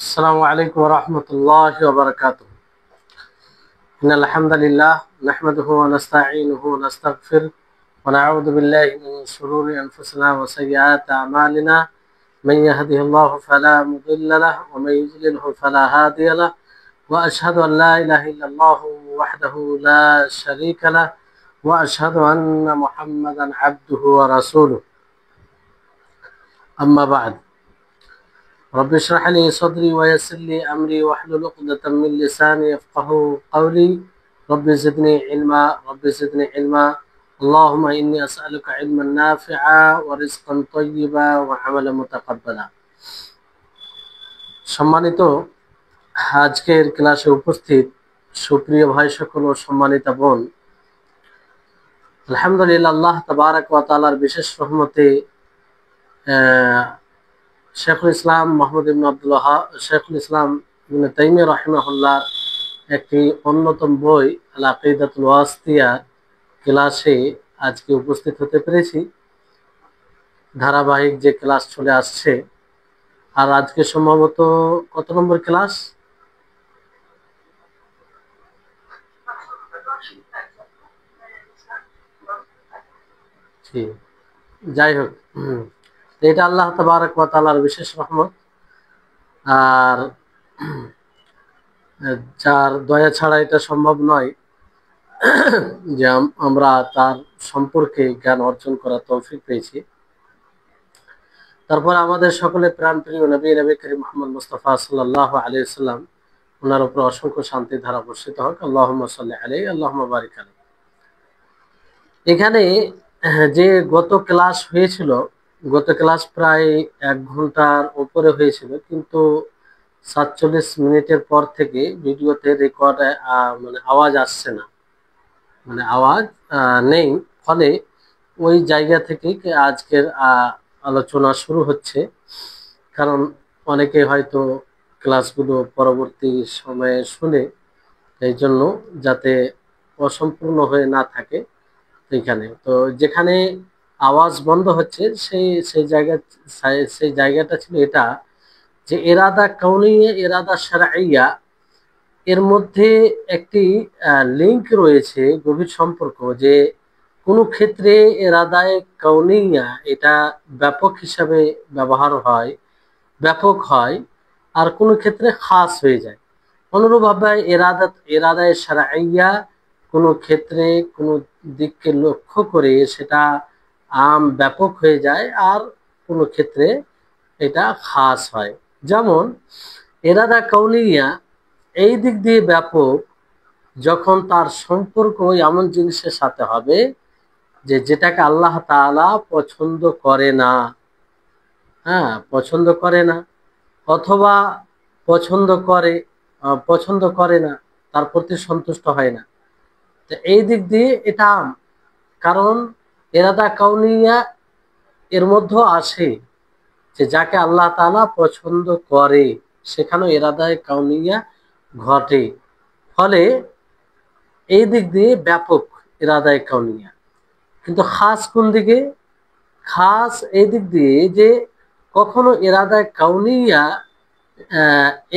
السلام عليكم ورحمة الله وبركاته. إن الحمد لله نحمده ونستعينه ونستغفره ونعوذ بالله من شرور أنفسنا وسيئات أعمالنا. من يهده الله فلا مضل له ومن يضلله فلا هادي له، وأشهد أن لا إله إلا الله وحده لا شريك له، وأشهد أن محمدا عبده ورسوله. أما بعد، رب اشرح لي صدري ويسر لي أمري واحلل عقدة من لساني يفقهوا قولي. رب زدني علما رب زدني علما. اللهم إني أسألك علما نافعا ورزقا طيبا وعملا متقبلا. সম্মানিত আজকের ক্লাসে উপস্থিত সুপ্রিয় ভাই সকল ও সম্মানিত বোন, আলহামদুলিল্লাহ আল্লাহ তাবারক ওয়া তাআলার বিশেষ রহমতে শেখুল ইসলাম মোহাম্মদ ইবনে আব্দুল ওয়াহাব, শেখুল ইসলাম ইবনে তাইমিয়া রাহিমাহুল্লাহ একটি অন্যতম বই আল আকিদাতুল ওয়াসিতিয়া ক্লাসে আজকে উপস্থিত হতে পেরেছি। ধারাবাহিক যে ক্লাস চলে আসছে, আর আজকে সম্ভবত কত নম্বর ক্লাস? যাই হোক, এটা আল্লাহ তাবারক ওয়া তাআলার বিশেষ রহমত, আর যার দয়া ছাড়া এটা সম্ভব নয় যে আমরা তার সম্পর্কে জ্ঞান অর্জন করার তৌফিক পেয়েছি। তারপর আমাদের সকলে প্রাণপ্রিয় নবী করিম মুহাম্মদ মুস্তাফা সাল্লাল্লাহু আলাইহি ওয়াসাল্লাম, ওনার উপর অসংখ্য শান্তি ধারা বর্ষিত হোক। আল্লাহুম্মা সাল্লি আলাইহি আল্লাহুম্মা বারিক আলাইহি। এখানে যে গত ক্লাস হয়েছিল, গত ক্লাস প্রায় 1 ঘন্টার উপরে হয়েছিল, কিন্তু 47 মিনিটের পর থেকে ভিডিওতে রেকর্ড মানে আওয়াজ আসছে না, মানে আওয়াজ নেই। ফলে ওই জায়গা থেকে আজকের আলোচনা শুরু হচ্ছে, কারণ অনেকে হয়তো ক্লাসগুলো পরবর্তী সময়ে শুনে, এই জন্য যাতে অসম্পূর্ণ হয়ে না থাকে। এইখানে তো যেখানে আওয়াজ বন্ধ হচ্ছে সেই জায়গাটা ছিল এটা, যে এরাদা কাউনিয়া এরাদা শারঈয়া, এর মধ্যে একটি লিংক রয়েছে, গভীর সম্পর্ক, যে কোনো ক্ষেত্রে এরাদায়ে কাউনিয়া এটা ব্যাপক হিসাবে ব্যবহার হয়, ব্যাপক হয়, আর কোনো ক্ষেত্রে খাস হয়ে যায়। অনুরূপভাবে এরাদায়ে শারঈয়া কোনো ক্ষেত্রে কোনো দিককে লক্ষ্য করে সেটা ব্যাপক হয়ে যায়, আর কোনো ক্ষেত্রে এটা খাস হয়। যেমন এরাদা কাউনিয়া এই দিক দিয়ে ব্যাপক যখন তার সম্পর্ক এমন জিনিসের সাথে হবে যে যেটাকে আল্লাহ তাআলা পছন্দ করে না, পছন্দ করে না, অথবা পছন্দ করে না, তার প্রতি সন্তুষ্ট হয় না। তো এই দিক দিয়ে এটা কারণ এরাদা কাউনিয়া এর মধ্যে আসে যে যাকে আল্লাহ তাআলা পছন্দ করে সেখানেও এরাদায়ে কাউনিয়া ঘটে। ফলে এই দিক দিয়ে ব্যাপক এরাদায়ে কাউনিয়া। কিন্তু খাস কোন দিকে? খাস এই দিক দিয়ে যে কখনো এরাদায়ে কাউনিয়া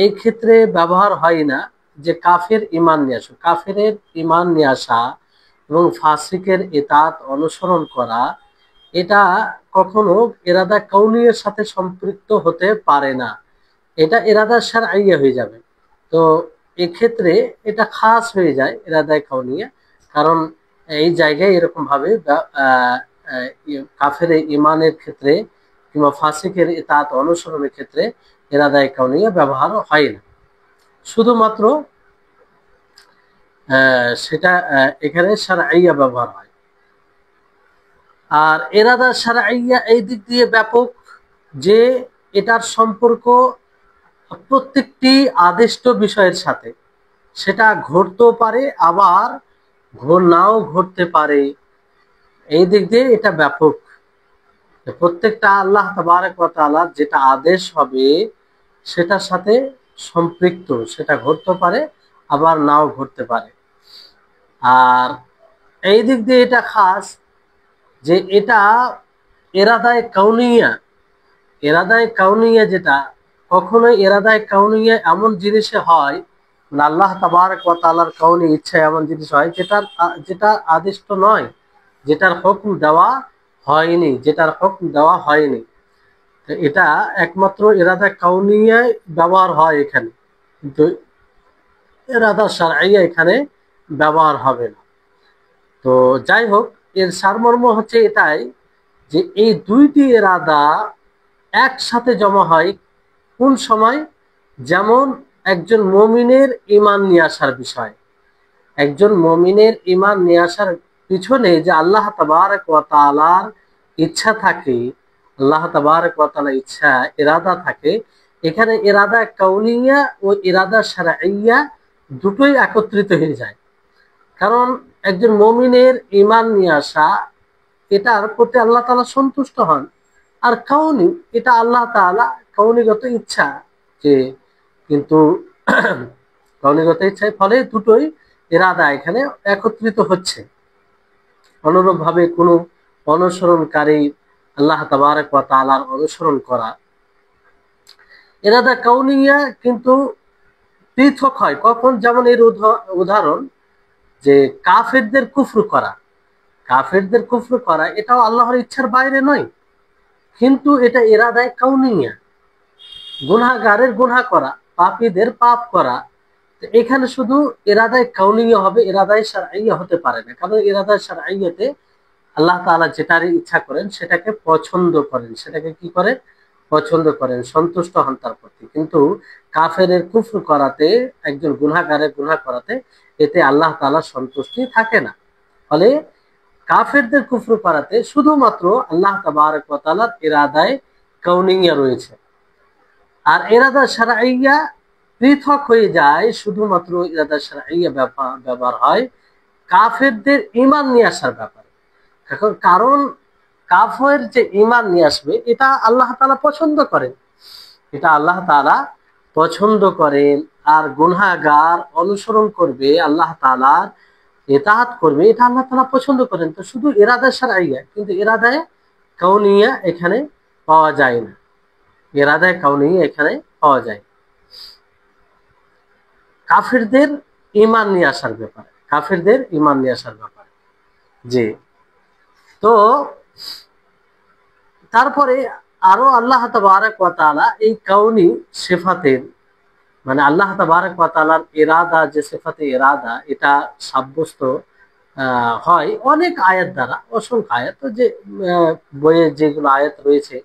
এই ক্ষেত্রে ব্যবহার হয় না যে কাফের ইমান নিয়ে আসা, কাফেরের ইমান নিয়ে আসা এবং ফাসিকের ইতাআত অনুসরণ করা, এটা কখনো এরাদা কাউনিয়ার সাথে সম্পৃক্ত হতে পারে না, এটা এরাদা শারঈয়া হয়ে যাবে। তো এক্ষেত্রে এটা খাস হয়ে যায় এরাদায়ে কাউনিয়া, কারণ এই জায়গায় এরকম ভাবে কাফের ইমানের ক্ষেত্রে কিংবা ফাসিকের ইতাআত অনুসরণের ক্ষেত্রে এরাদায়ে কাউনিয়া ব্যবহার হয় না, শুধুমাত্র সেটা এখানে শারঈয়া ব্যবহার হয়। আর এরাদা শারঈয়া এই দিক দিয়ে ব্যাপক যে এটার সম্পর্ক প্রত্যেকটি আদিষ্ট বিষয়ের সাথে, সেটা ঘটতেও পারে আবার নাও ঘটতে পারে। এই দিক দিয়ে এটা ব্যাপক, প্রত্যেকটা আল্লাহ তাবারক ওয়া তাআলার যেটা আদেশ হবে সেটার সাথে সম্পৃক্ত, সেটা ঘটতে পারে আবার নাও ঘটতে পারে। আর এই দিক দিয়ে এটা খাস যে এটা এরাদায়ে কাউনিয়া যেটা কখনোই ইরাদায়ে কাউনিয়া এমন জিনিসে হয়, মানে আল্লাহ তাবারক ওয়া তাআলার কাউনি ইচ্ছা এমন জিনিস হয় যেটা আদিষ্ট নয়, যেটার হুকুম দেওয়া হয়নি, যেটার হুকুম দেওয়া হয়নি। তো এটা একমাত্র ইরাদা কাউনিয়ায় ব্যবহার হয় এখানে, কিন্তু ইরাদা শারঈয়া এখানে ব্যবহার হবে না। তো যাই হোক, এর সারমর্ম হচ্ছে এটাই যে এই দুইটি ইরাদা একসাথে জমা হয় কোন সময়? যেমন একজন মুমিনের ঈমান নিয়ে আসার বিষয়, একজন মুমিনের ঈমান নিয়ে আসার পিছনে যে আল্লাহ তাবারক ওয়া তাআলার ইচ্ছা থাকে, আল্লাহ তাবারক ওয়া তাআলার ইচ্ছা ইরাদা থাকে, এখানে ইরাদা কাউনিয়া ও ইরাদা শারঈয়া দুটোই একত্রিত হয়ে যায়। কারণ একজন মুমিনের ঈমান নিয়ে আসা, এটার প্রতি আল্লাহ তাআলা সন্তুষ্ট হন। আর কাউনি, এটা আল্লাহ তাআলা কাউনিগত ইচ্ছা, যে কিন্তু কাউনিগত ইচ্ছার ফলে দুটোই ইরাদা এখানে একত্রিত হচ্ছে। অনুরূপভাবে কোনো অনুসরণকারী আল্লাহ তাবারক ওয়া তাআলার অনুসরণ করা, ইরাদা কাউনিয়া কিন্তু পৃথক হয় কখন? যেমন এর উদাহরণ যে কাফেরদের কুফর করা, কাফেরদের কুফর করা এটাও আল্লাহর ইচ্ছার বাইরে নয়, কিন্তু এটা ইরাদায়ে কাউনিয়া। গুনাহগারের গুনাহ করা, পাপীদের পাপ করা, তো এখানে শুধু ইরাদায়ে কাউনিয়া হবে, ইরাদায়ে শারঈয়া হতে পারে না। কারণ ইরাদায়ে শারঈয়াতে আল্লাহ তাআলা যেটারই ইচ্ছা করেন সেটাকে পছন্দ করেন, সেটাকে কি করেন? পছন্দ করেন, সন্তুষ্ট হন তার প্রতি। কিন্তু কাফেরের কুফর করাতে, একজন গুনাহগারের গুনাহ করাতে, এতে আল্লাহ তাআলার সন্তুষ্টি থাকে না। ফলে কাফেরদের কুফর করাতে শুধুমাত্র আল্লাহ তাবারক ওয়া তাআলার ইরাদায়ে কাউনিয়া রয়েছে। আর ইরাদা শারঈয়া পৃথক হয়ে যায়, শুধুমাত্র ইরাদা শারঈয়া ব্যবহার হয় কাফেরদের ঈমান নিয়ে আসার ব্যাপারে। কারণ কাফের যে ঈমান নিয়ে আসবে এটা আল্লাহ তাআলা পছন্দ করেন, এটা আল্লাহ তাআলা পছন্দ করেন। আর গুনাহগার অনুসরণ করবে, আল্লাহ তাআলার ইতাআত করবে, এটা আল্লাহ তাআলা পছন্দ করেন। তো শুধু ইরাদা শারঈয়া, কিন্তু ইরাদায়ে কাউনিয়া এখানে পাওয়া যায় না, ইরাদায়ে কাউনিয়া এখানে পাওয়া যায়। কাফেরদের ঈমান নিয়ে আসার ব্যাপারে, কাফেরদের ঈমান নিয়ে আসার ব্যাপারে। জি, তো তারপরে আরো আল্লাহ তাবারক ওয়া তাআলা এই কাউনি সিফাতের, মানে আল্লাহ তাবারক ওয়া তাআলার ইরাদা, যে সিফাতে ইরাদা, এটা সাব্যস্ত হয় অনেক আয়াত দ্বারা, অসংখ্য আয়াত, যে বইয়ে যেগুলো আয়াত রয়েছে,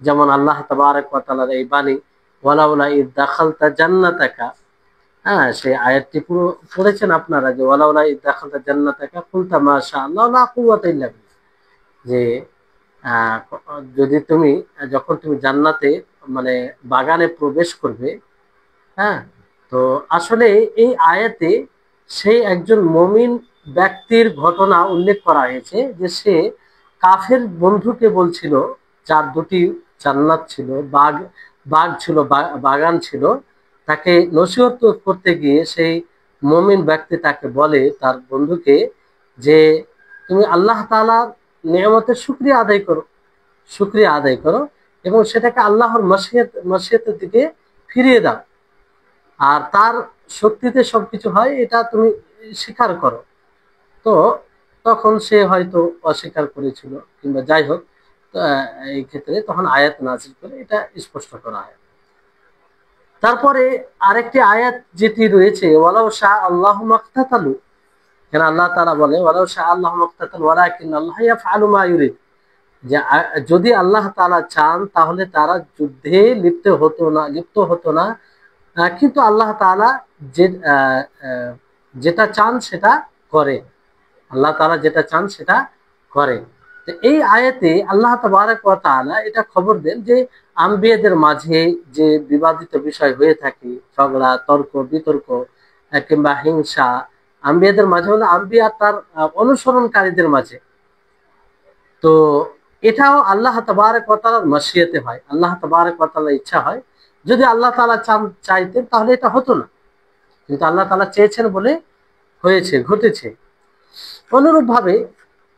যেমন আল্লাহ তাবারক ওয়া তাআলার এই বাণী, ওয়ালাউলা ইয দাখালতা জান্নাতাকা, হ্যাঁ, সেই আয়াতটি পুরো পড়েছেন আপনারা, যে ওয়ালাউলা ইয দাখালতা জান্নাতাকা কুলতা মাশা আল্লাহ লা কুওয়াতা ইল্লা বিল্লাহ, যে যদি তুমি, যখন তুমি জান্নাতে মানে বাগানে প্রবেশ করবে, হ্যাঁ, তো আসলে এই আয়াতে সেই একজন মুমিন ব্যক্তির ঘটনা উল্লেখ করা হয়েছে, যে সে কাফের বন্ধুকে বলছিল, যার দুটি জান্নাত ছিল, বাগ ছিল, বাগান ছিল, তাকে নসিহত করতে গিয়ে সেই মুমিন ব্যক্তি তাকে বলে, তার বন্ধুকে, যে তুমি আল্লাহ তাআলার নিয়ামতের শুকরিয়া আদায় করো, শুকরিয়া আদায় করো, এবং সেটাকে আল্লাহর মাশিয়াতের দিকে ফিরিয়ে দাও, আর তার শক্তিতে সবকিছু হয়, এটা তুমি স্বীকার করো। তো তখন সে হয়তো অস্বীকার করেছিল, কিংবা যাই হোক, এই ক্ষেত্রে তখন আয়াত নাযিল করে এটা স্পষ্ট করা হয়। তারপরে আরেকটি আয়াত যেটি রয়েছে, ওয়ালাউ শা আল্লাহু মাকতাতালু, কেন আল্লাহ তাআলা বলে ওয়ালাউ শা আল্লাহু মাকতাতালু ওয়ালাকিন আল্লাহ ইয়াফআলু মা ইউরিদ, যে যদি আল্লাহ তাআলা চান তাহলে তারা যুদ্ধে লিপ্ত হতো না, কিন্তু আল্লাহ তাআলা যেটা চান সেটা করে, আল্লাহ তাআলা যেটা চান সেটা করে। তো এই আয়াতে আল্লাহ তাবারক ওয়া তাআলা এটা খবর দেন যে আম্বিয়াদের মাঝে যে বিবাদিত বিষয় হয়ে থাকে, ঝগড়া, তর্ক বিতর্ক, কিংবা হিংসা, আম্বিয়াদের মাঝে হলো আম্বিয়া তার অনুসরণকারীদের মাঝে, তো এটাও আল্লাহ তাবারক ওয়া তাআলার মাশিয়াতে হয়, আল্লাহ তাবারক ওয়া তাআলার ইচ্ছা হয়। যদি আল্লাহ তাআলা চাইতেন তাহলে এটা হতো না, কিন্তু আল্লাহ তাআলা চেয়েছেন বলে হয়েছে, ঘটেছে। অনুরূপভাবে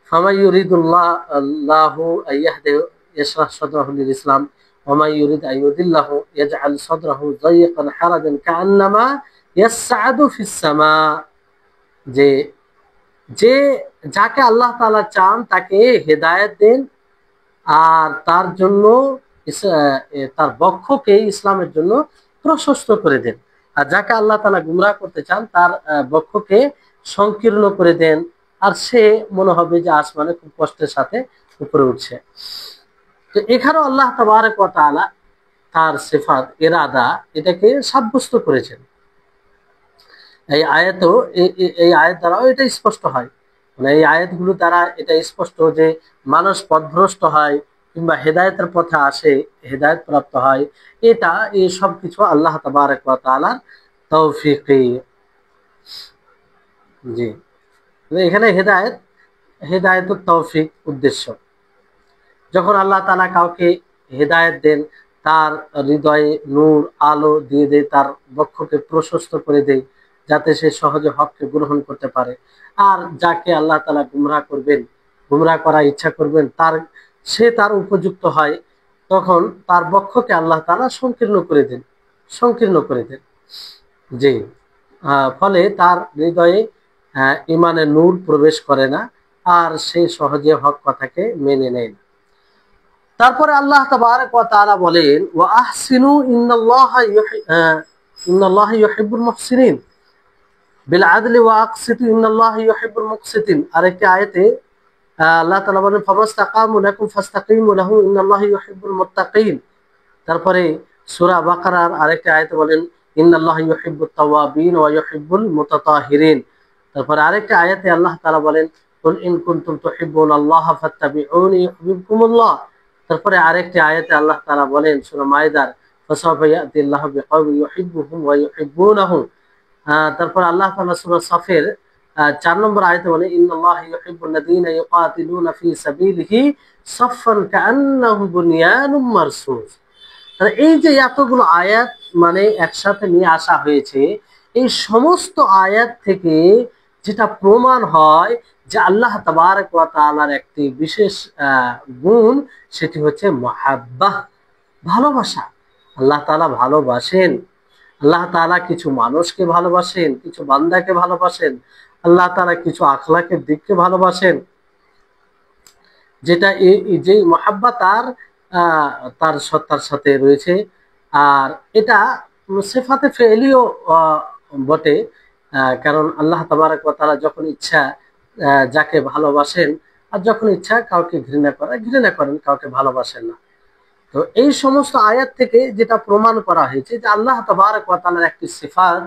ফামাইয়ুরিদুল্লাহু আইয়াহদিহি ইয়াশরাহ সাদরাহু লিল ইসলাম ওয়া ইউরিদ আইয়ুদিল্লাহু ইয়াজআল সাদরাহু যায়িকান হারাজান কাআন্নামা ইয়াসআদু ফিস সামা, যে যে যাকে আল্লাহ তাআলা চান তাকে হেদায়েত দেন আর তার জন্য তার বক্ষকে ইসলামের জন্য প্রশস্ত করে দেন, আর যাকে আল্লাহ তাআলা গুমরাহ করতে চান তার বক্ষকে সংকীর্ণ করে দেন, আর সে মনে হবে যে আসমানে খুব কষ্টের সাথে উপরে উঠছে। তো এখানেও আল্লাহ তাবারক ওয়া তাআলা তার সিফাত ইরাদা এটাকে সাব্যস্ত করেছেন। এই আয়াতও এই আয়াত দ্বারাও এটা স্পষ্ট হয়, মানে এই আয়াতগুলো দ্বারা এটা স্পষ্ট যে মানুষ পথভ্রষ্ট হয় কিংবা হেদায়েতের পথে আসে, হেদায়েত প্রাপ্ত হয়, এটা এই সব কিছু আল্লাহ তাবারক ওয়া তাআলার তৌফিকই। জি, এখানে হেদায়েতুত তৌফিক উদ্দেশ্য। যখন আল্লাহ তাআলা কাউকে হেদায়েত দেন, তার হৃদয়ে নূর আলো দিয়ে দেয়, তার বক্ষকে প্রশস্ত করে দেয় যাতে সে সহজে হককে গ্রহণ করতে পারে। আর যাকে আল্লাহ তাআলা গুমরাহ করবেন, গুমরাহ করার ইচ্ছা করবেন, তার উপযুক্ত হয়, তখন তার বক্ষকে আল্লাহ তাআলা সংকীর্ণ করে দেন। জি, ফলে তার হৃদয়ে ঈমানের নূর প্রবেশ করে না, আর সে সহজে হক কথাকে মেনে নেয় না। তারপরে আল্লাহ তাবারক ওয়া তাআলা বলেন, ওয়া আহসিনু ইন্নাল্লাহা ইউহিব্বুল মুহসিনিন বিল আদলি ওয়া আকসিতু ইন্নাল্লাহা ইউহিব্বুল মুকসিতিন। আরেকটি আয়াতে আল্লাহ তাআলা বলেন, ফামাসতাকামু লাকুম ফাসতাকিমু লাহু ইন্নাল্লাহা ইউহিব্বুল মুত্তাকিন। তারপরে সূরা বাকারার আরেকটি আয়াতে বলেন, ইন্নাল্লাহা ইউহিব্বুত তাওয়াবিন ওয়া ইউহিব্বুল মুতাতাহিরিন। তারপরে আরেকটি আয়াতে আল্লাহ তাআলা বলেন, কুল ইন কুনতুম তুহিব্বুনাল্লাহা ফাত্তাবিউনি ইউহিব্বুকুমুল্লাহ। তারপরে আরেকটি আয়াতে আল্লাহ তাআলা বলেন সূরা মাইদার, ফাসাফা ইয়াতিল্লাহু বিকাওমিন ইউহিব্বুহুম ওয়া ইউহিব্বুনাহু। তারপর আল্লাহ তাআলা সূরা সফের 4 নম্বর আয়াতে বলেন, ইন্নাল্লাহা ইউহিব্বুল্লাযীনা ইউকাতিলুনা ফি সাবিলিহি সাফফান কাআন্নাহুম বুনিয়ানুম মারসুস। তাহলে এই যে এতগুলো আয়াত মানে একসাথে নিয়ে আসা হয়েছে, এই সমস্ত আয়াত থেকে যেটা প্রমাণ হয় যে আল্লাহ তাবারক ওয়া তাআলার একটি বিশেষ গুণ, সেটি হচ্ছে মুহাব্বাহ, ভালোবাসা। আল্লাহ তাআলা ভালোবাসেন। আল্লাহ তাআলা কিছু মানুষকে ভালোবাসেন, কিছু বান্দাকে ভালোবাসেন, আল্লাহ তাআলা কিছু আখলাকের দিককে ভালোবাসেন, যেটা যে মুহাব্বা তার সত্তার সাথে রয়েছে। আর এটা সিফাতে ফেলিও বটে, কারণ আল্লাহ তাবারক ওয়া তাআলা যখন ইচ্ছা যাকে ভালোবাসেন, আর যখন ইচ্ছা কাউকে ঘৃণা করেন, কাউকে ভালোবাসেন না। তো এই সমস্ত আয়াত থেকে যেটা প্রমাণ করা হয়েছে যে আল্লাহ তাবারক ওয়া তাআলার একটি সিফাত,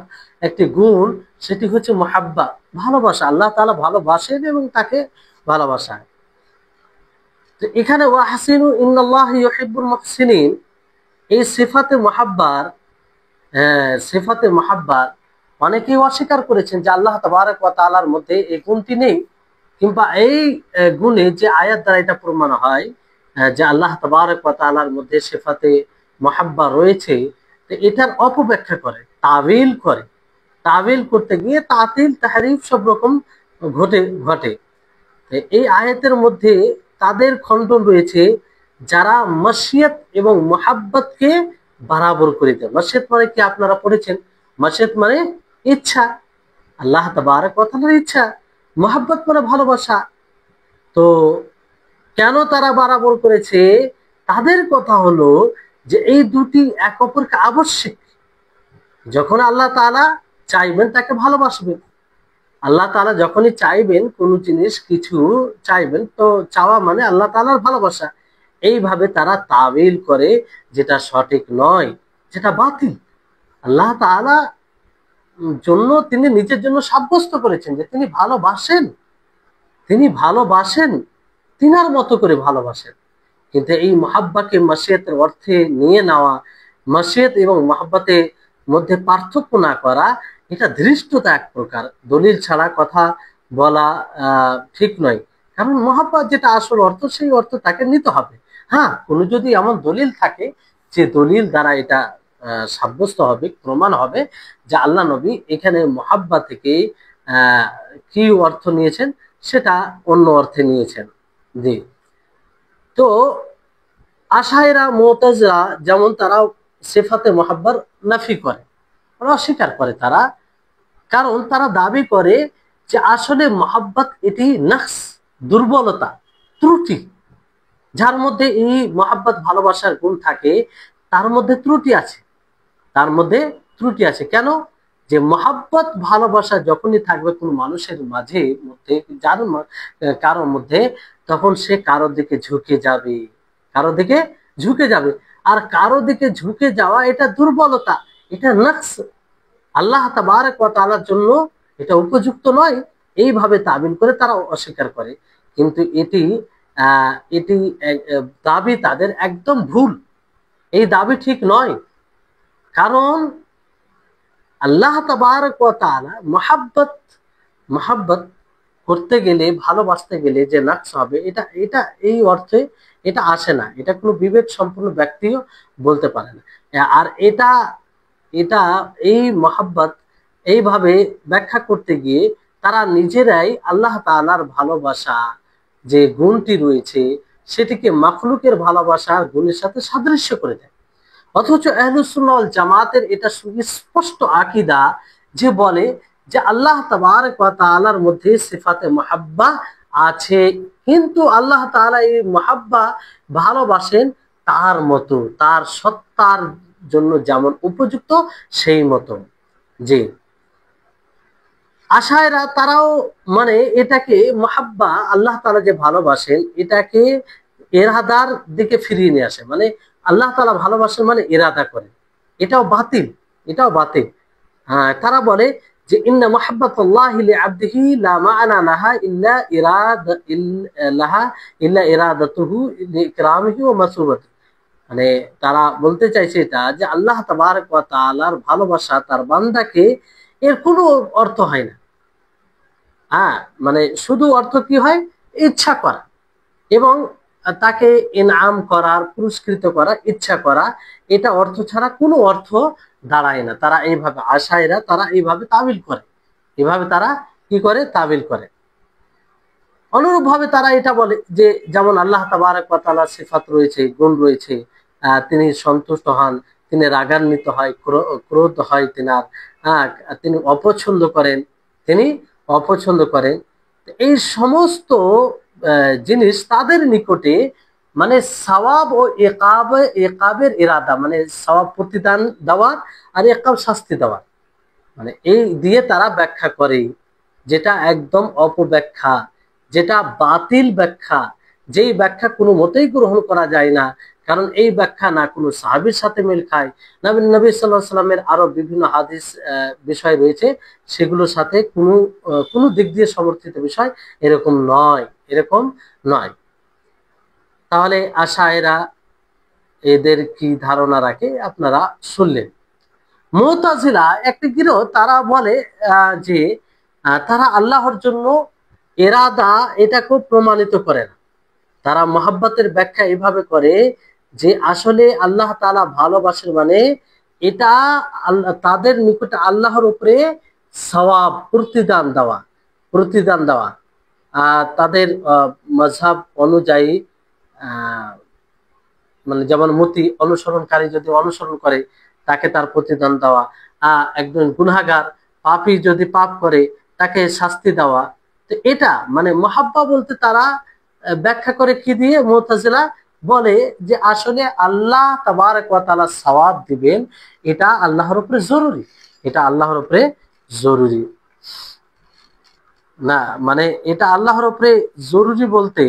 একটি গুণ, সেটি হচ্ছে মুহাব্বা, ভালোবাসা। আল্লাহ তাআলা ভালোবাসেন এবং তাকে ভালোবাসা। তো এখানে ওয়া হাসিনু ইন্নাল্লাহা ইউহিব্বুল মুহসিনিন, এই সিফাতে মুহাব্বার অনেকেই অস্বীকার করেছেন যে আল্লাহ তাবারক ওয়া তাআলার মধ্যে এই গুণটি নেই, কিংবা এই গুণে যে আয়াত দ্বারা এটা প্রমাণ হয় যে আল্লাহ তাবারক ওয়া তাআলার মধ্যে সিফাতে মুহাব্বা রয়েছে, তো এটার অপব্যাখ্যা করে, তাবিল করতে গিয়ে তাতিল তাহরিফ সব রকম ঘটে। এই আয়াতের মধ্যে তাদের খণ্ডন রয়েছে যারা মাশিয়াত এবং মুহাব্বতকে বরাবর করে দেয়। মাশিয়াত মানে কি আপনারা পড়েছেন? মাশিয়াত মানে ইচ্ছা, আল্লাহ তাবারক ওয়া তাআলার ইচ্ছা। মুহাব্বত মানে ভালোবাসা। তো কেন তারা বরাবর করেছে? তাদের কথা হলো যে এই দুটি এক অপরকে আবশ্যিক। যখন আল্লাহ তাআলা চাইবেন তাকে ভালোবাসবেন, আল্লাহ তাআলা যখনই চাইবেন কোনো জিনিস কিছু চাইবেন, তো চাওয়া মানে আল্লাহ তাআলার ভালোবাসা। এইভাবে তারা তাবিল করে, যেটা সঠিক নয়, যেটা বাতিল। আল্লাহ তাআলা জন্য তিনি নিজের জন্য সাব্যস্ত করেছেন যে তিনি ভালোবাসেন, তিনার মতো করে ভালোবাসেন। কিন্তু এই মুহাব্বাকে মাশিয়াতের অর্থে নিয়ে নেওয়া, মাশিয়াত এবং মুহাব্বাতের মধ্যে পার্থক্য না করা, এটা ধৃষ্টতা এক প্রকার। দলিল ছাড়া কথা বলা ঠিক নয়, কারণ মুহাব্বত যেটা আসল অর্থ, সেই অর্থ তাকে নিতে হবে। হ্যাঁ, কোনো যদি এমন দলিল থাকে যে দলিল দ্বারা এটা সাব্যস্ত হবে, প্রমাণ হবে যে আল্লাহ নবী এখানে মুহাব্বা থেকে কি অর্থ নিয়েছেন, সেটা অন্য অর্থে নিয়েছেন। জি, তো আশায়েরা মুতাজিলা যেমন তারা সিফাতে মুহাব্বার নাফি করে, অস্বীকার করে তারা, কারণ তারা দাবি করে যে আসলে মহাব্বত এটি নকশ, দুর্বলতা, ত্রুটি। যার মধ্যে এই মহাব্বত ভালোবাসার গুণ থাকে তার মধ্যে ত্রুটি আছে, তার মধ্যে ত্রুটি আছে। কেন? যে মহাব্বত ভালোবাসা যখনই থাকবে কোন মানুষের মাঝে মধ্যে, যার কারোর মধ্যে, তখন সে কারোর দিকে ঝুঁকে যাবে, কারোর দিকে ঝুঁকে যাবে। আর কারোর দিকে ঝুঁকে যাওয়া এটা দুর্বলতা, এটা নকশ, আল্লাহ তাবারক ওয়া তাআলার জন্য এটা উপযুক্ত নয়, এইভাবে তাবিল করে তারা অস্বীকার করে। কিন্তু এটি এটি দাবি তাদের একদম ভুল, এই দাবি ঠিক নয়। কারণ আল্লাহ তাবারক ওয়া তাআলা মহাব্বত করতে গেলে, ভালোবাসতে গেলে যে নকশ হবে, এটা এটা এই অর্থে এটা আসে না, এটা কোনো বিবেক সম্পন্ন ব্যক্তিও বলতে পারে না। আর এটা এটা এই মহাব্বত এইভাবে ব্যাখ্যা করতে গিয়ে তারা নিজেরাই আল্লাহ তাআলার ভালোবাসা যে গুণটি রয়েছে সেটিকে মাখলুকের ভালোবাসার গুণের সাথে সাদৃশ্য করে দেয়। অথচ আহলুস সুন্নাহ ওয়াল জামাতের এটা সুস্পষ্ট আকীদা যে বলে যে আল্লাহ তাবারক ওয়া তাআলার মধ্যে সিফাতে মুহাব্বা আছে, কিন্তু আল্লাহ তাআলা এই মুহাব্বা ভালোবাসেন তার মতো, তার সত্তার জন্য যেমন উপযুক্ত সেই মতো। জি, আশায়রা তারাও মানে এটাকে মুহাব্বা, আল্লাহ তাআলা যে ভালোবাসেন এটাকে ইরাদার দিকে ফিরিয়ে নিয়ে আসে, মানে আল্লাহ তাআলা ভালোবাসেন মানে ইরাদা করে, এটাও বাতিল, এটাও বাতিল। হ্যাঁ, তারা বলে যে ইন্না মুহাব্বাতুল্লাহি লিআবদিহি লা মা'না লাহা ইল্লা ইরাদাতুহু লিইকরামিহি ওয়া মাসুবাতিহি। মানে তারা বলতে চাইছে এটা যে আল্লাহ তাবারক ওয়া তাআলার ভালোবাসা তার বান্দাকে, এর কোনো অর্থ হয় না। হ্যাঁ, মানে শুধু অর্থ কি হয়? ইচ্ছা করা এবং তাকে ইনআম করার, পুরস্কৃত করা, ইচ্ছা করা, এটা অর্থ ছাড়া কোনো অর্থ দাঁড়ায় না। তারা এইভাবে, আশায়েরা তারা এইভাবে তাবিল করে, এভাবে তারা কি করে? তাবিল করে। অনুরূপ ভাবে তারা এটা বলে যে যেমন আল্লাহ তাবারক ওয়া তাআলার সিফাত রয়েছে, গুণ রয়েছে, তিনি সন্তুষ্ট হন, তিনি রাগান্বিত হয়, ক্রোধ হয় তিনার, তিনি অপছন্দ করেন, তিনি অপছন্দ করেন। এই সমস্ত জিনিস তাদের নিকটে মানে সওয়াব ও ইকাবের ইরাদা, মানে সওয়াব প্রতিদান দেওয়ার আর ইকাব শাস্তি দেওয়ার, মানে এই দিয়ে তারা ব্যাখ্যা করে, যেটা একদম অপব্যাখ্যা, যেটা বাতিল ব্যাখ্যা, যেই ব্যাখ্যা কোনো মতেই গ্রহণ করা যায় না। কারণ এই ব্যাখ্যা না কোনো সাহাবীর সাথে মিল খায়, নবী সাল্লাল্লাহু আলাইহি সাল্লামের আরো বিভিন্ন হাদিস বিষয় রয়েছে, সেগুলোর সাথে কোনো দিক দিয়ে সমর্থিত বিষয় এরকম নয়, এরকম নয়। তাহলে আশায়েরা এদের কি ধারণা রাখে আপনারা শুনলেন। মুতাজিলা একটি গিরোহ, তারা বলে যে তারা আল্লাহর জন্য ইরাদা এটাকে প্রমাণিত করে না। তারা মহাব্বতের ব্যাখ্যা এভাবে করে যে আসলে আল্লাহ তাআলা ভালোবাসেন মানে এটা তাদের নিকটে আল্লাহর উপরে সওয়াব, প্রতিদান দেওয়া, প্রতিদান দেওয়া। তাদের মাযহাব অনুযায়ী মানে যেমন মতি অনুসরণকারী যদি অনুসরণ করে তাকে তার প্রতিদান দেওয়া, একজন গুনাহগার পাপী যদি পাপ করে তাকে শাস্তি দেওয়া। তো এটা মানে মুহাব্বা বলতে তারা ব্যাখ্যা করে কি দিয়ে? মুতাজিলা বলে যে আসলে আল্লাহ তাবারক ওয়া তাআলা সওয়াব দিবেন, এটা আল্লাহর উপরে জরুরি, এটা আল্লাহর উপরে জরুরি না। মানে এটা আল্লাহর উপরে জরুরি বলতে,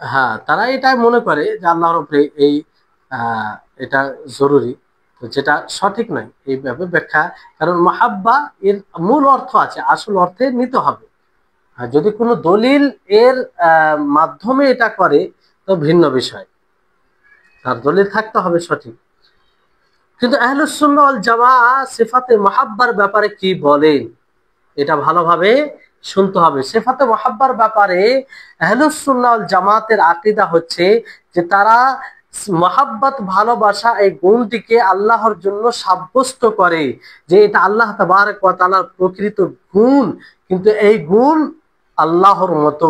হ্যাঁ, তারা এটাই মনে করে যে আল্লাহর উপরে এই এটা জরুরি, তো যেটা সঠিক নয় এইভাবে ব্যাখ্যা। কারণ মাহাব্বা এর মূল অর্থ আছে, আসল অর্থে নিতে হবে। আর যদি কোনো দলিল এর মাধ্যমে এটা করে তো ভিন্ন বিষয়, তার দলিল থাকতে হবে সঠিক। কিন্তু আহলুস সুন্নাহ ওয়াল জামাআহ সিফাতে মাহাব্বার ব্যাপারে কি বলেন এটা ভালোভাবে শুনতে হবে। সিফাতে মুহাব্বার ব্যাপারে আহলুস সুন্নাহ ওয়াল জামাতের আকীদা হচ্ছে যে তারা মহাব্বত, ভালোবাসা এই গুণটিকে আল্লাহর জন্য সাব্যস্ত করে যে এটা আল্লাহ তাবারক ওয়া তাআলার প্রকৃত গুণ, কিন্তু এই গুণ আল্লাহর মতো,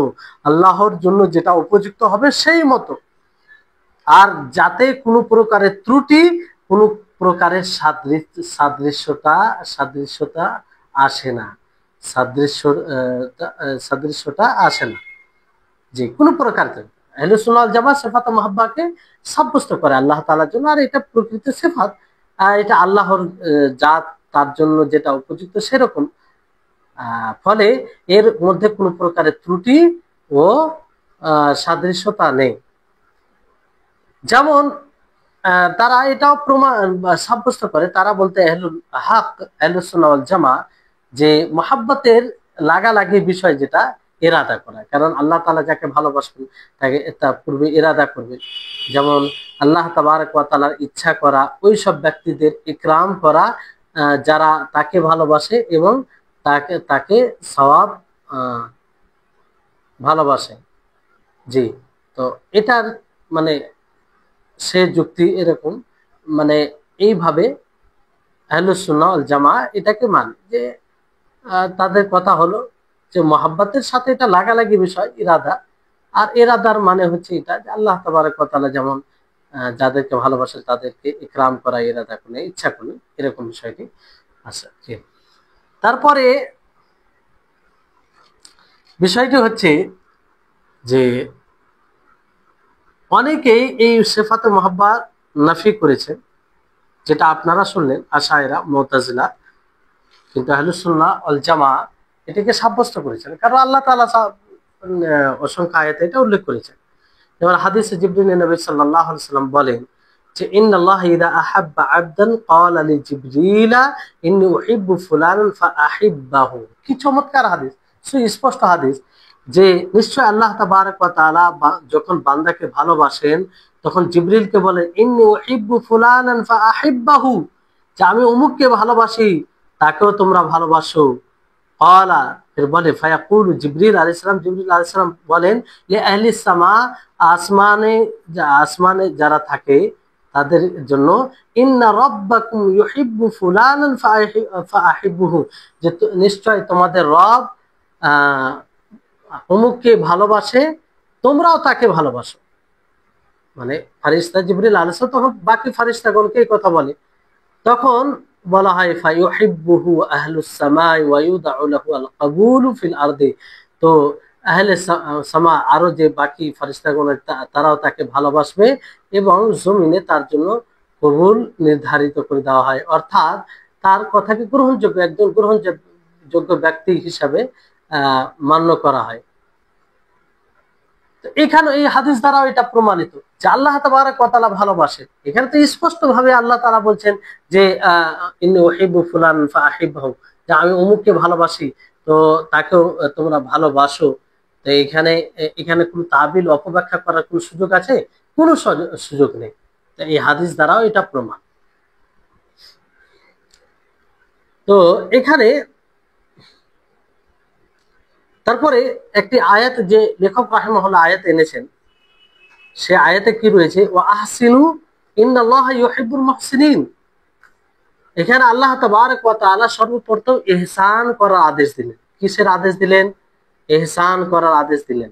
আল্লাহর জন্য যেটা উপযুক্ত হবে সেই মতো, আর যাতে কোনো প্রকারের ত্রুটি, কোনো প্রকারের সাদৃশ্যতা আসে না, সাদৃশ্যটা আসে না। যে কোনো প্রকার আহলে সুন্নাহ ওয়াল জামাত সিফাত মুহাব্বাকে সাব্যস্ত করে আল্লাহ তাআলার জন্য, আর এটা প্রকৃত সিফাত, আর এটা আল্লাহর জাত, তার জন্য যেটা উপযুক্ত সেরকম। ফলে এর মধ্যে কোনো প্রকারের ত্রুটি ও সাদৃশ্যতা নেই। যেমন তারা এটাও প্রমাণ সাব্যস্ত করে, তারা বলতে আহলুল হক, আহলুস সুন্নাহ ওয়াল জামা, যে মুহাব্বতের লাগালাগি বিষয় যেটা ইরাদা করা, কারণ আল্লাহ তাআলা যাকে ভালোবাসবেন তাকে তা পূর্বে ইরাদা করবে। যেমন আল্লাহ তাবারক ওয়া তাআলার ইচ্ছা করা, ওই সব ব্যক্তিদের ইকরাম করা যারা তাকে ভালোবাসে এবং তাকে তাকে সওয়াব ভালোবাসে। জি, তো এটার মানে সে যুক্তি এরকম, মানে এইভাবে আহলুস সুন্নাহ ওয়াল জামা এটাকে মানে যে তাদের কথা হলো যে মহাব্বতের সাথে এটা লাগালাগি বিষয় ইরাদা, আর ইরাদার মানে হচ্ছে এটা যে আল্লাহ তাবারক ওয়া তাআলা যেমন যাদেরকে ভালোবাসে তাদেরকে ইকরাম করা, ইরাদা করে ইচ্ছা করে, এরকম বিষয়টি আছে। তারপরে বিষয়টি হচ্ছে যে অনেকেই এই সিফাতে মুহাব্বত নাফি করেছেন, যেটা আপনারা শুনলেন আশায়েরা, মুতাজিলা, কিন্তু আহলুস সুন্নাহ ওয়াল জামা এটাকে সাব্যস্ত করেছেন, কারণ আল্লাহ তাআলা অসংখ্য আয়াতে এটা উল্লেখ করেছেন। যেমন হাদিসে জিবরিল নবী সাল্লাল্লাহু আলাইহি ওয়াসাল্লাম বলেন যে ইন্নাল্লাহ ইযা আহাব্বা আবদান ক্বালা লি জিবরিলা ইন্নী উহিব্বু ফুলানান ফাআহিব্বাহু। কি চমৎকার হাদিস, সুস্পষ্ট হাদিস, যে নিশ্চয় আল্লাহ তাবারক ওয়া তাআলা যখন বান্দাকে ভালোবাসেন তখন জিবরিলকে বলেন ইন্নী উহিব্বু ফুলানান ফাআহিব্বাহু, যে আমি অমুককে ভালোবাসি তাকেও তোমরা ভালোবাসো। ক্বালা, এর বলে ফায়াকুলু, জিবরিল আলাইহিস সালাম বলেন লি আহলিস সামা, আসমানে যারা থাকে তাদের জন্য, ইন্না রাব্বাকুম ইউহিব্বু ফুলানান ফাআহিব্বুহু, যে নিশ্চয় তোমাদের রব অমুককে ভালোবাসে, তোমরাও তাকে ভালোবাসো। মানে ফারিস্তা জিবরিল আলাইহিস সালাম তখন বাকি ফারিস্তাগণকে এই কথা বলে, তখন বলা হয় ফায়ুহিব্বুহু আহলুস সামাই ওয়া ইউদাউ লাহু আল কাবুলু ফিল আরদি। তো আহলে সামা, আরো যে বাকি ফেরেশতাগণ তারাও তাকে ভালোবাসবে এবং জমিনে তার জন্য কবুল নির্ধারিত করে দেওয়া হয়, অর্থাৎ তার কথাকে গ্রহণযোগ্য, একজন গ্রহণযোগ্য ব্যক্তি হিসাবে মান্য করা হয়। এখানে এই হাদিস দ্বারাও এটা প্রমাণিত যে আল্লাহ তাবারক ওয়া তাআলা ভালোবাসেন। এখানে তো স্পষ্ট ভাবে আল্লাহ তাআলা বলছেন যে ইন্নী উহিব্বু ফুলান ফাআহিব্বাহু, যে আমি অমুককে ভালোবাসি তো তাকেও তোমরা ভালোবাসো। তো এখানে কোনো তাবিল অপব্যাখ্যা করার কোনো সুযোগ আছে? কোনো সুযোগ নেই। তো এই হাদিস দ্বারাও এটা প্রমাণ। তো এখানে তারপরে একটি আয়াত যে লেখক রাহিমাহুল্লাহ আয়াত এনেছেন, সে আয়াতে কি রয়েছে, ওয়া আহসিনু ইন্নাল্লাহা ইউহিব্বুল মুহসিনিন। এখানে আল্লাহ তাবারক ওয়া তাআলা সর্বপ্রথম ইহসান করার আদেশ দিলেন। কিসের আদেশ দিলেন? ইহসান করার আদেশ দিলেন,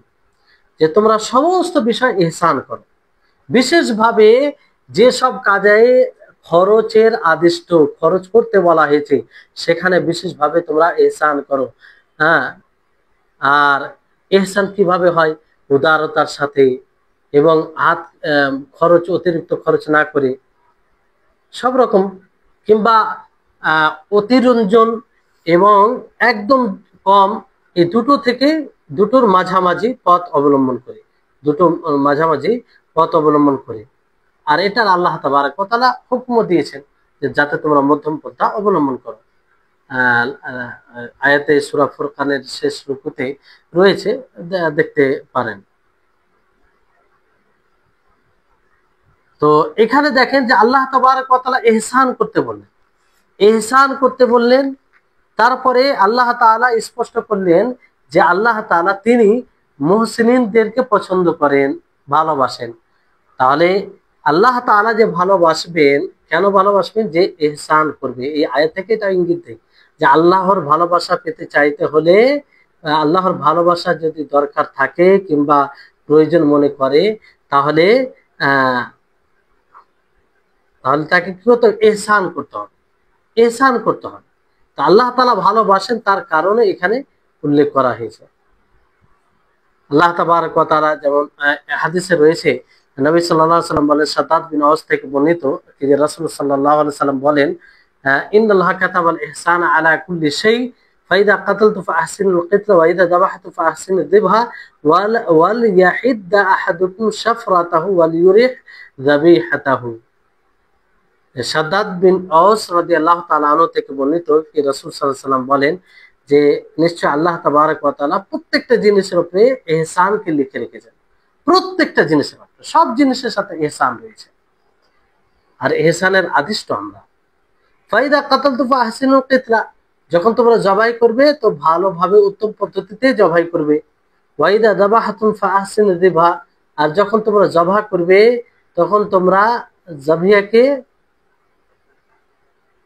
যে তোমরা সমস্ত বিষয় ইহসান করো। বিশেষভাবে যেসব কাজে খরচের আদিষ্ট, খরচ করতে বলা হয়েছে সেখানে বিশেষভাবে তোমরা ইহসান করো। হ্যাঁ, আর ইহসান কিভাবে হয়? উদারতার সাথে, এবং অতিরিক্ত খরচ না করে সব রকম, কিংবা অতিরঞ্জন এবং একদম কম, এই দুটোর মাঝামাঝি পথ অবলম্বন করে, আর এটার আল্লাহ তাবারক ওয়া তাআলা হুকুম দিয়েছেন যে যাতে তোমরা মধ্যম পন্থা অবলম্বন করো। আয়াতে সূরা ফুরকানের শেষ রুকুতে রয়েছে, দেখতে পারেন। তো এখানে দেখেন যে আল্লাহ তাবারক ওয়া তাআলা ইহসান করতে বললেন। তারপরে আল্লাহ তাআলা স্পষ্ট করলেন যে আল্লাহ তাআলা তিনি মুহসিনিনদেরকে পছন্দ করেন, ভালোবাসেন। তাহলে আল্লাহ তাআলা যে ভালোবাসবেন, কেন ভালোবাসবেন? যে ইহসান করবে। এই আয়াত থেকে এটা ইঙ্গিত দেয় যে আল্লাহর ভালোবাসা পেতে চাইতে হলে আল্লাহর ভালোবাসা যদি দরকার থাকে কিংবা প্রয়োজন মনে করে, তাহলে আহ তাহলে তাকে কি করতে হবে? ইহসান করতে হবে, ইহসান করতে হবে। তা আল্লাহ তাআলা ভালোবাসেন, তার কারণে এখানে উল্লেখ করা হয়েছে। আল্লাহ তাবারক ওয়া তাআলা যেমন হাদিসে রয়েছে, নবী সাল্লাল্লাহু আলাইহি ওয়াসাল্লাম বলেন, শাদ্দাদ বিন আওস থেকে বর্ণিত যে রাসূল সাল্লাল্লাহু আলাইহি ওয়াসাল্লাম বলেন, ইন্নাল্লাহা কাতাবাল ইহসানা আলা কুল্লি শাই ফাইদা কাতালতু ফাহসিনুল কিতলা ওয়া ইযা যাবাহতু ফাহসিনুদ যিবহা ওয়াল ইয়াহিদ্দা আহাদুকুম শাফরাতাহু ওয়াল ইউরিহ যাবিহাতাহু। শাদ্দাদ বিন আওস রাদিয়াল্লাহু তাআলা আনহু থেকে বর্ণিত যে রাসূল সাল্লাল্লাহু আলাইহি ওয়াসাল্লাম বলেন যে নিশ্চয় আল্লাহ তাবারক ওয়া তাআলা প্রত্যেকটা জিনিসের উপরে ইহসানকে লিখে রেখেছেন। প্রত্যেকটা জিনিসের উপরে, সব জিনিসের সাথে ইহসান রয়েছে। আর ইহসানের আদিষ্ট আমরা ফাইদা কাতালতু ফাহসিনুল কিতলা, যখন তোমরা জবাই করবে তো ভালোভাবে উত্তম পদ্ধতিতে জবাই করবে। ওয়াইদা যাবাহাতুম ফাহসিনু যিবহা, আর যখন তোমরা জবাহ করবে তখন তোমরা জাবিয়াকে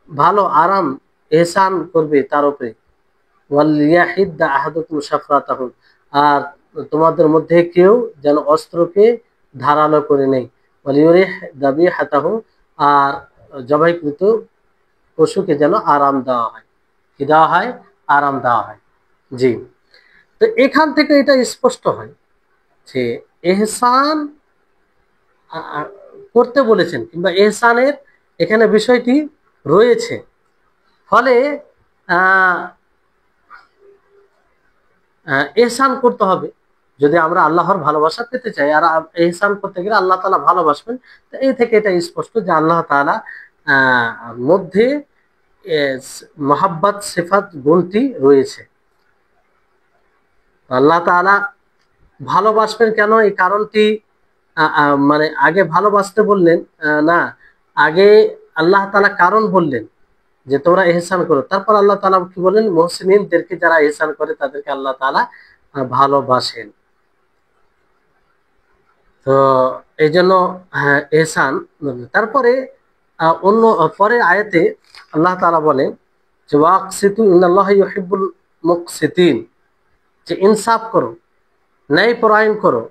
ভালো আরাম ইহসান করবে তার উপরে। ওয়ালিয়াহিদ্দা আহাদুকুম শাফরাতাহু, আর তোমাদের মধ্যে কেউ যেন অস্ত্রকে ধারালো করে নেই। ওয়ালিউরিহ যাবিহাতাহু, আর জবাইকৃত পশুকে যেন আরাম দেওয়া হয়। কি দেওয়া হয়? আরাম দেওয়া হয়। জি, তো এখান থেকে এটা স্পষ্ট হয় যে ইহসান করতে বলেছেন, কিংবা ইহসানের এখানে বিষয়টি রয়েছে। ফলে ইহসান করতে হবে যদি আমরা আল্লাহর ভালোবাসা পেতে চাই। আর ইহসান করতে গেলে আল্লাহ তাআলা ভালোবাসবেন। তো এই থেকে এটা স্পষ্ট যে আল্লাহ তাআলা মধ্যে মহাব্বত সিফাত গুণটি রয়েছে। আল্লাহ তাআলা ভালোবাসবেন কেন, এই কারণটি মানে আগে ভালোবাসতে বললেন না, আগে আল্লাহ তাআলা কারণ বললেন যে তোমরা ইহসান করো। তারপর আল্লাহ তাআলা কি বলেন? মুহসিনিনদেরকে, যারা ইহসান করে তাদেরকে আল্লাহ তাআলা ভালোবাসেন। তো এই জন্য ইহসান। তারপরে অন্য পরের আয়াতে আল্লাহ তাআলা বলেন যে ওয়াকসিতু ইন্নাল্লাহা ইউহিব্বুল মুকসিতিন, যে ইনসাফ করো, ন্যায় পরায়ণ করো।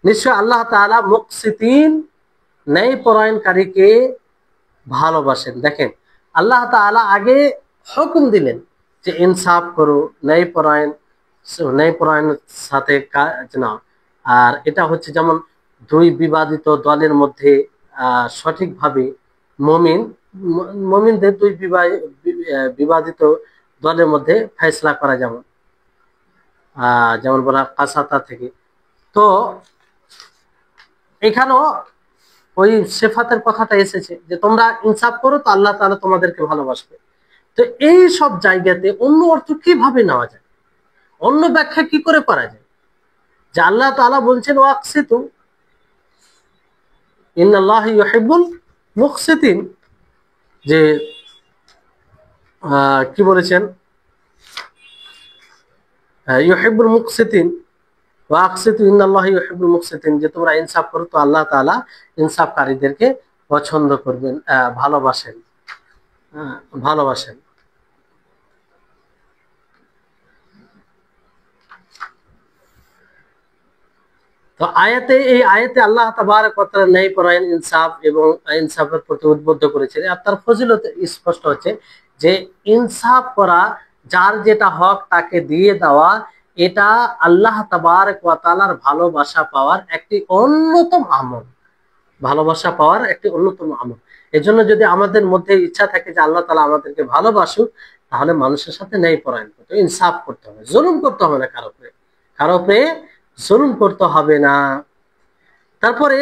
নিশ্চয় আল্লাহ তাআলা মুকসিতিন, ন্যায় পরায়ণকারীকে ভালোবাসেন। দেখেন, আল্লাহ তাআলা আগে হুকুম দিলেন যে ইনসাফ করো, ন্যায় পরায়ণের সাথে কাজ নাও। আর এটা হচ্ছে যেমন দুই বিবাদিত দলের মধ্যে সঠিকভাবে মুমিনদের দুই বিবাদিত দলের মধ্যে ফয়সালা করা, যেমন বলা কাসাতা থেকে। তো এখানেও ওই সিফাতের কথাটা এসেছে যে তোমরা ইনসাফ করো তো আল্লাহ তাআলা তোমাদেরকে ভালোবাসবে। তো এই সব জায়গাতে অন্য অর্থ কিভাবে নেওয়া যায়, অন্য ব্যাখ্যা কি করে করা যায়? যে আল্লাহ তাআলা বলছেন ওয়াকসিতু ইন্নাল্লাহা ইউহিব্বুল মুকসিতিন, যে কি বলেছেন? ইউহিব্বুল মুকসিতিন ওয়াকসিতু ইন্নাল্লাহা ইউহিব্বুল মুকসিতিন, যে তোমরা ইনসাফ করো তো আল্লাহ তাআলা ইনসাফকারীদেরকে পছন্দ করবেন, ভালোবাসেন, ভালোবাসেন। তো এই আয়াতে আল্লাহ তাবারক ওয়া তাআলা ন্যায় পরায়ণ, ইনসাফ এবং ইনসাফের প্রতি উদ্বুদ্ধ করেছেন। আর তার ফজিলত স্পষ্ট হচ্ছে যে ইনসাফ করা, যার যেটা হক তাকে দিয়ে দেওয়া, এটা আল্লাহ তাবারক ওয়া তাআলার ভালোবাসা পাওয়ার একটি অন্যতম আমল। ভালোবাসা পাওয়ার একটি অন্যতম আমল। এজন্য যদি আমাদের মধ্যে ইচ্ছা থাকে যে আল্লাহ তাআলা আমাদেরকে ভালোবাসুক, তাহলে মানুষের সাথে ন্যায় পরায়ণ করতে হবে, ইনসাফ করতে হবে, জুলুম করতে হবে না, কারো উপরে জুলুম করতে হবে না। তারপরে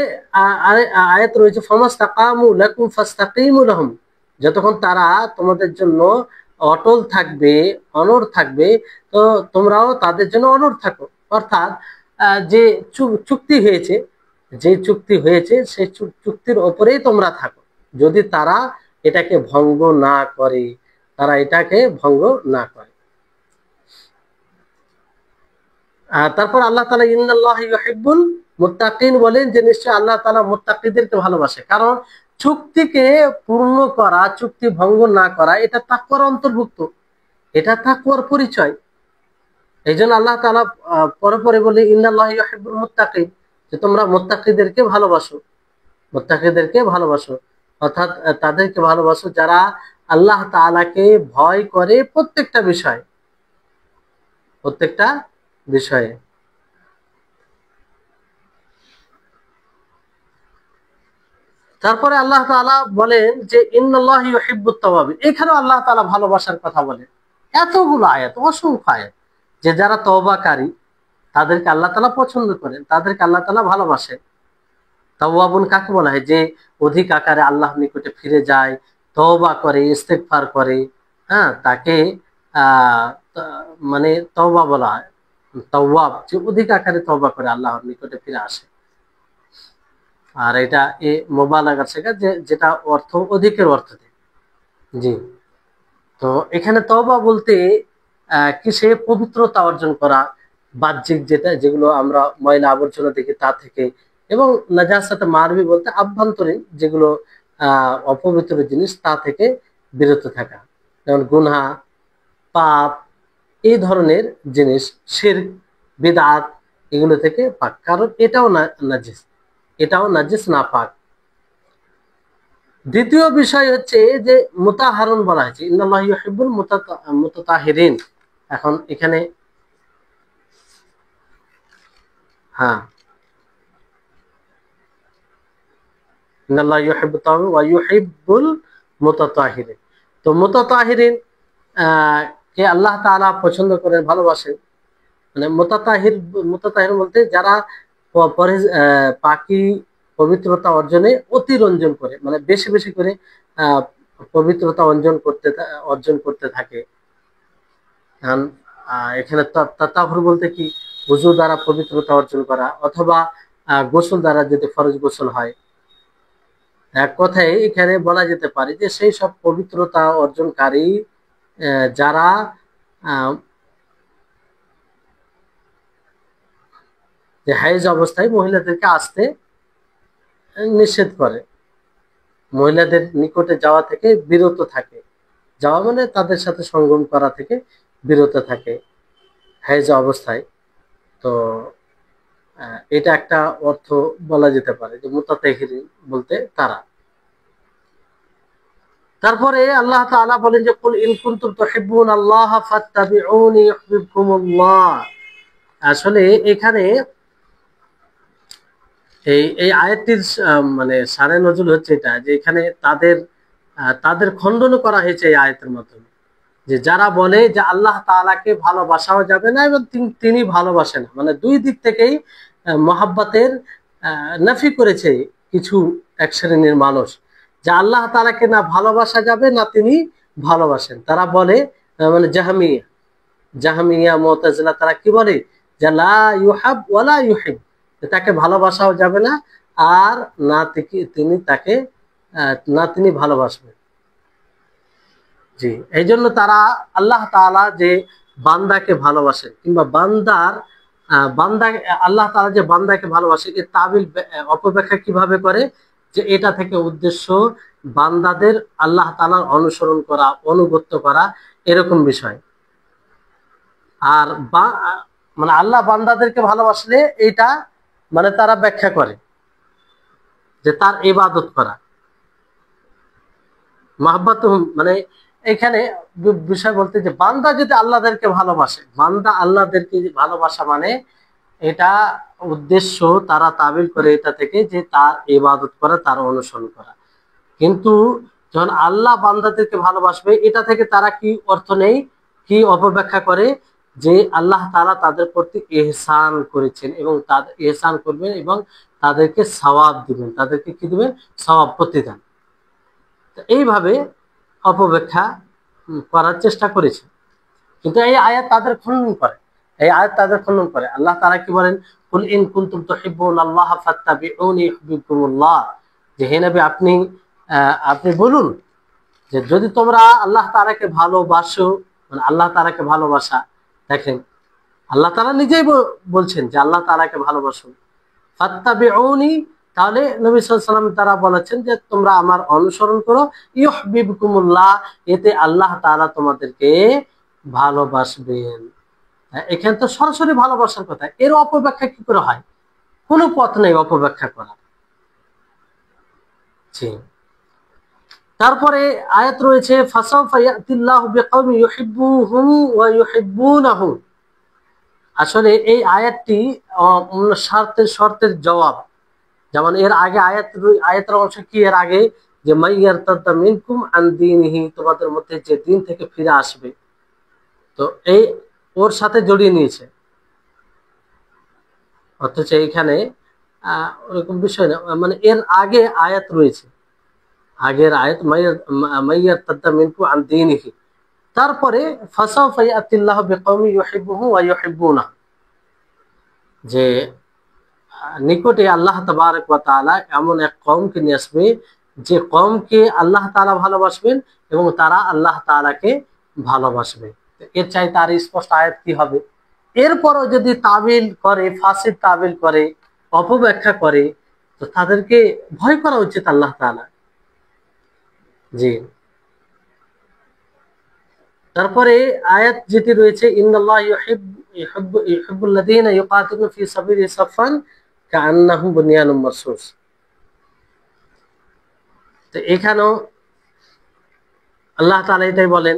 আয়াত রয়েছে ফামাস্তাকামু লাকুম ফাস্তাকিমু লাহুম, যতক্ষণ তারা তোমাদের জন্য অটল থাকবে, অনড় থাকবে, তো তোমরাও তাদের জন্য অনড় থাকো। অর্থাৎ যে চুক্তি হয়েছে, সেই চুক্তির ওপরেই তোমরা থাকো, যদি তারা এটাকে ভঙ্গ না করে, তারপর আল্লাহ তাআলা ইন্নাল্লাহা ইউহিব্বুল মুত্তাকিন বলেন যে নিশ্চয় আল্লাহ তাআলা মুত্তাকিদেরকে ভালোবাসে। কারণ চুক্তিকে পূর্ণ করা, চুক্তি ভঙ্গ না করা, এটা তাকওয়ার অন্তর্ভুক্ত, এটা তাকওয়ার পরিচয়। এই জন্য আল্লাহ তাআলা পরে পরে বলে ইন্নাল্লাহা ইউহিব্বুল মুত্তাকিন, যে তোমরা মুত্তাকিদেরকে ভালোবাসো, মুত্তাকিদেরকে ভালোবাসো, অর্থাৎ তাদেরকে ভালোবাসো যারা আল্লাহ তাআলাকে ভয় করে প্রত্যেকটা বিষয়, প্রত্যেকটা বিষয়ে। তারপরে আল্লাহ তাআলা বলেন যে ইন্নাল্লাহা ইউহিব্বুত তাওয়াবিন, এখানেও আল্লাহ তাআলা ভালোবাসার কথা বলেন। এতগুলো আয়াত, অসংখ্য আয়াত, যে যারা তওবাকারী তাদেরকে আল্লাহ তাআলা পছন্দ করেন, তাদেরকে আল্লাহ তাআলা ভালোবাসেন। তাওয়াবুন কাকে বলা হয়? যে অধিক আকারে আল্লাহর নিকটে ফিরে যায়, তওবা করে, ইস্তেগফার করে, হ্যাঁ, তাকে মানে তওবা বলা হয়। তাওয়াব যে অধিক আকারে তওবা করে আল্লাহর নিকটে ফিরে আসে। আর এটা মুবালাগার শেখা, যেটা অর্থ অধিকের অর্থ দেয়। জি, তো এখানে তওবা বলতে কিসে পবিত্রতা অর্জন করা, বাহ্যিক যেগুলো আমরা ময়লা আবর্জনা দেখি তা থেকে, এবং নাজাসাতে মারবি বলতে আভ্যন্তরীণ যেগুলো অপবিত্র জিনিস তা থেকে বিরত থাকা, যেমন গুনাহ, পাপ, এই ধরনের জিনিস, শিরক, বিদআত, এগুলো থেকে পাক, কারণ এটাও নাজিস, এটাও নাজিস না পাক। দ্বিতীয় বিষয় হচ্ছে যে মুতাহারুন বলা হয়েছে, ইন্নাল্লাহা ইউহিব্বুল মুতাতাহিরিন। এখন এখানে হ্যাঁ, ইন্নাল্লাহা ইউহিব্বুত তাওয়াবিন ওয়া ইউহিব্বুল মুতাতাহিরিন। তো মুতাতাহিরিন কে আল্লাহ তাআলা পছন্দ করেন, ভালোবাসেন। মানে মুতাতাহির বলতে যারা পাকি পবিত্রতা অর্জনে অতিরঞ্জন করে, মানে বেশি বেশি করে পবিত্রতা অর্জন করতে থাকে। এখানে তাতাহুর বলতে কি, ওযু দ্বারা পবিত্রতা অর্জন করা, অথবা গোসল দ্বারা যদি ফরজ গোসল হয়। এক কথায় এখানে বলা যেতে পারে যে সেই সব পবিত্রতা অর্জনকারী যারা যে হাইজ অবস্থায় মহিলাদেরকে আসতে নিষেধ করে, মহিলাদের নিকটে যাওয়া থেকে বিরত থাকে, যাওয়া মানে তাদের সাথে সঙ্গম করা থেকে বিরত থাকে হাইজ অবস্থায়। তো এটা একটা অর্থ বলা যেতে পারে যে মুতাতাহিরিন বলতে তারা। তারপরে আল্লাহ তাআলা বলেন যে কুল ইন কুনতুম তুহিব্বুনাল্লাহ ফাত্তাবিউনি ইউহিব্বুকুমুল্লাহ। আসলে এখানে এই আয়াতটির মানে সারে নজরুল হচ্ছে এটা, যে এখানে তাদের খণ্ডন করা হয়েছে এই আয়াতের মাধ্যমে, যে যারা বলে যে আল্লাহ তাআলাকে ভালোবাসাও যাবে না এবং তিনি ভালোবাসেন না, মানে দুই দিক থেকেই মহাব্বতের নাফি করেছে কিছু এক শ্রেণীর মানুষ, যে আল্লাহ তাআলাকে না ভালোবাসা যাবে না তিনি ভালোবাসেন। তারা বলে মানে জাহমিয়া মুতাজিলা, তারা কি বলে যে লা ইউহাব ওয়ালা ইউহিব, তাকে ভালোবাসাও যাবে না, আর না তিনি তাকে না তিনি ভালোবাসবেন। জি, এই জন্য তারা আল্লাহ তাআলা যে বান্দাকে ভালোবাসেন, কিংবা বান্দা আল্লাহ তাআলা যে বান্দাকে ভালোবাসে, এর তাবিল অপব্যাখ্যা কিভাবে করে, যে এটা থেকে উদ্দেশ্য বান্দাদের আল্লাহ তাআলার অনুসরণ করা, অনুগত্য করা, এরকম বিষয়। আর মানে আল্লাহ বান্দাদেরকে ভালোবাসলে এটা মানে তারা ব্যাখ্যা করে যে তার ইবাদত করা, মাহাব্বাতুহুম, মানে এখানে বিষয় বলতে যে বান্দা যদি আল্লাহদেরকে ভালোবাসে, বান্দা আল্লাহদেরকে ভালোবাসা মানে এটা উদ্দেশ্য তারা তাবিল করে এটা থেকে যে তার ইবাদত করা, তার অনুসরণ করা। কিন্তু যখন আল্লাহ বান্দাদেরকে ভালোবাসবে, এটা থেকে তারা কি অর্থ নেই, কি অপব্যাখ্যা করে, যে আল্লাহ তাআলা তাদের প্রতি ইহসান করেছেন এবং তাদের ইহসান করবেন এবং তাদেরকে সওয়াব দিবেন, তাদেরকে কি দিবেন, সওয়াব, প্রতিদান। এইভাবে অপব্যাখ্যা করার চেষ্টা করেছে, কিন্তু এই আয়াত তাদের খণ্ডন করে, এই আয়াত তাদের খণ্ডন করে। আল্লাহ তাআলা কি বলেন, কুল ইন কুনতুম তুহিব্বুনাল্লাহ ফাত্তাবিউনি ইউহিব্বুকুমুল্লাহ, যে হে নবী আপনি বলুন যে যদি তোমরা আল্লাহ তাআলাকে ভালোবাসো, মানে আল্লাহ তাআলাকে ভালোবাসা, দেখেন আল্লাহ তাআলা নিজেই বলছেন যে আল্লাহ তাআলাকে ভালোবাসো, ফাত্তাবিউনি, তাহলে নবী সাল্লাল্লাহু আলাইহি ওয়াসাল্লাম তারা বলেছেন যে তোমরা আমার অনুসরণ করো, ইউহিব্বুকুমুল্লাহ, এতে আল্লাহ তাআলা তোমাদেরকে ভালোবাসবেন। এখানে তো সরাসরি ভালোবাসার কথা, এর অপব্যাখ্যা কি করে হয়? কোনো পথ নেই অপব্যাখ্যা করার। জি। তারপরে আয়াত রয়েছে ফাসাউফা ইয়াতিল্লাহু বিকাউমিন ইউহিব্বুহুম ওয়া ইউহিব্বুনাহু। আসলে এই আয়াতটি শর্তের জবাব। যেমন এর আগে আয়াতের অংশ কি, এর আগে যে মাইয়ারতাদ্দা মিনকুম আন দীনিহি, তোমাদের মধ্যে যে দিন থেকে ফিরে আসবে, তো এই ওর সাথে জড়িয়ে নিয়েছে। অথচ এইখানে ওরকম বিষয় না, মানে এর আগে আয়াত রয়েছে, আগের আয়াত মাইয়ারতাদ্দা মিনকুম আন দীনিহি, তারপরে ফাসাউফা ইয়াতিল্লাহু বিকাউমিন ইউহিব্বুহুম ওয়া ইউহিব্বুনাহু, যে নিকটে আল্লাহ তাবারক ওয়া তাআলা এমন এক কওমকে নিয়ে আসবে যে কওমকে আল্লাহ তাআলা ভালোবাসবেন এবং তারা আল্লাহ তাআলাকে ভালোবাসবে। এর চাইতে আর স্পষ্ট আয়াত কি হবে? এরপরও যদি তাবিল করে, ফাসিদ তাবিল করে, অপব্যাখ্যা করে, তো তাদেরকে ভয় করা উচিত আল্লাহ তাআলা। জি। তারপরে আয়াত যেটি রয়েছে ইন্নাল্লাহ ইউহিব্বুল্লাযীনা ইউকাতিলুনা ফি সাবিলিহি সাফফান কাআন্নাহুম বুনিয়ানুম মারসুস। তো এখানেও আল্লাহ তাআলা এটাই বলেন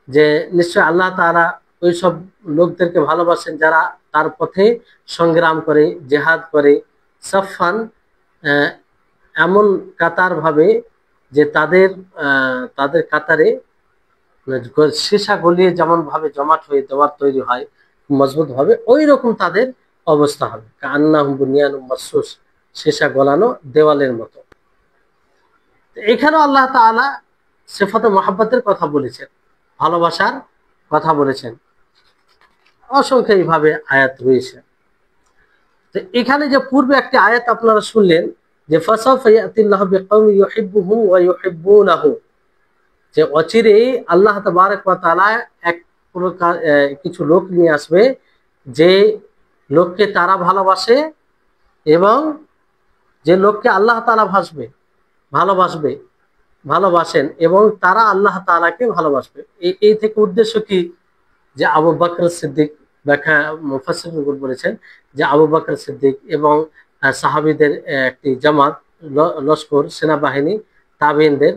যে নিশ্চয় আল্লাহ তাআলা ওই সব লোকদেরকে ভালোবাসেন যারা তার পথে সংগ্রাম করে, জিহাদ করে, সাফফান, এমন কাতার ভাবে যে তাদের কাতারে সীসা গলিয়ে যেমন ভাবে জমাট হয়ে দেওয়ার তৈরি হয় মজবুত ভাবে, ওই রকম তাদের অবস্থা হবে। কাআন্নাহুম বুনিয়ানুম মারসুস, সীসা গলানো দেওয়ালের মতো। এখানেও আল্লাহ তাআলা সিফাতে মুহাব্বতের কথা বলেছেন, ভালোবাসার কথা বলেছেন, অসংখ্য এইভাবে আয়াত রয়েছে। তো এখানে যে পূর্বে একটি আয়াত আপনারা শুনলেন যে ফাসাউফা ইয়াতিল্লাহু বিকাউমিন ইউহিব্বুহুম ওয়া ইউহিব্বুনাহু, যে অচিরেই আল্লাহ তাবারক ওয়া তাআলা এক প্রকার কিছু লোক নিয়ে আসবে যে লোককে তারা ভালোবাসে এবং যে লোককে আল্লাহ তাআলা ভালোবাসেন এবং তারা আল্লাহ তাআলাকে ভালোবাসবে। এই থেকে উদ্দেশ্য কি, যে আবু বকর সিদ্দিক, ব্যাখ্যা মুফাসসিরগণ বলেছেন যে আবু বকর সিদ্দিক এবং সাহাবীদের একটি জামাত, লস্কর, সেনাবাহিনী, তাবেঈনদের